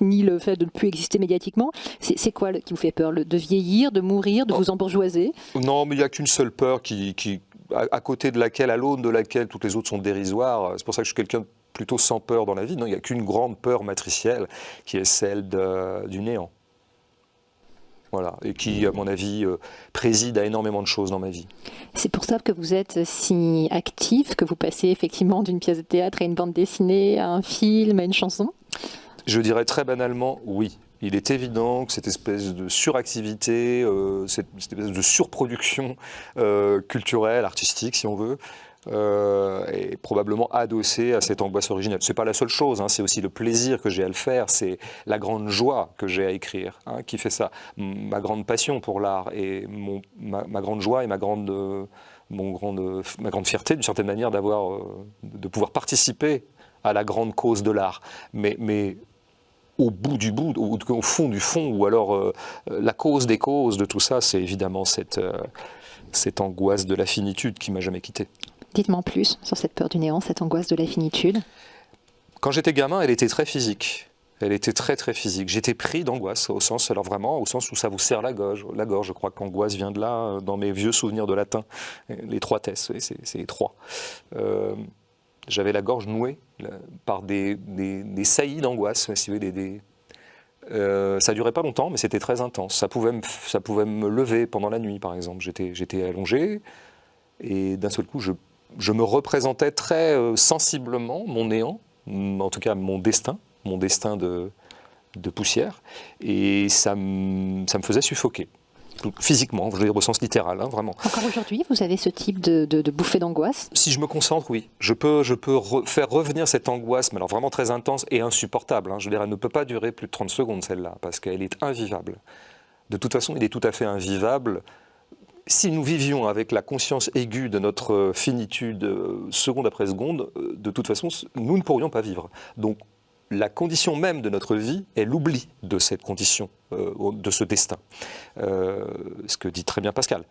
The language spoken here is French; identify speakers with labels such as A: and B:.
A: ni le fait de ne plus exister médiatiquement. C'est quoi qui vous fait peur? De vieillir, de mourir, de vous embourgeoiser?
B: Non, mais il n'y a qu'une seule peur à côté de laquelle, à l'aune de laquelle toutes les autres sont dérisoires. C'est pour ça que je suis quelqu'un plutôt sans peur dans la vie. Non, il n'y a qu'une grande peur matricielle qui est celle du néant. Voilà, et qui, à mon avis, préside à énormément de choses dans ma vie.
A: C'est pour ça que vous êtes si actif, que vous passez effectivement d'une pièce de théâtre à une bande dessinée, à un film, à une chanson?
B: Je dirais très banalement oui. Il est évident que cette espèce de suractivité, cette espèce de surproduction culturelle, artistique, si on veut, est probablement adossée à cette angoisse originelle. Ce n'est pas la seule chose, hein, c'est aussi le plaisir que j'ai à le faire, c'est la grande joie que j'ai à écrire, hein, qui fait ça. Ma grande passion pour l'art et ma grande joie et ma grande fierté, d'une certaine manière, de pouvoir participer à la grande cause de l'art. Mais au bout du bout, au fond du fond, ou alors la cause des causes de tout ça, c'est évidemment cette angoisse de la finitude qui m'a jamais quitté.
A: Dites-moi en plus sur cette peur du néant, cette angoisse de la finitude.
B: Quand j'étais gamin, elle était très physique. Elle était très très physique. J'étais pris d'angoisse, au sens où ça vous serre la gorge. Je crois qu'angoisse vient de là, dans mes vieux souvenirs de latin. Les trois tesses, c'est les trois. J'avais la gorge nouée par des saillies d'angoisse. Si vous voulez, ça durait pas longtemps, mais c'était très intense. Ça pouvait me lever pendant la nuit, par exemple. J'étais allongé, et d'un seul coup, je me représentais très sensiblement mon néant, en tout cas mon destin de poussière, et ça me faisait suffoquer. Physiquement, je veux dire au sens littéral, hein, vraiment.
A: Encore aujourd'hui, vous avez ce type de bouffée d'angoisse?
B: Si je me concentre, oui. Je peux faire revenir cette angoisse, mais alors vraiment très intense et insupportable. Hein. Je veux dire, elle ne peut pas durer plus de 30 secondes, celle-là, parce qu'elle est invivable. De toute façon, il est tout à fait invivable. Si nous vivions avec la conscience aiguë de notre finitude seconde après seconde, de toute façon, nous ne pourrions pas vivre. Donc, la condition même de notre vie est l'oubli de cette condition, de ce destin. Ce que dit très bien Pascal.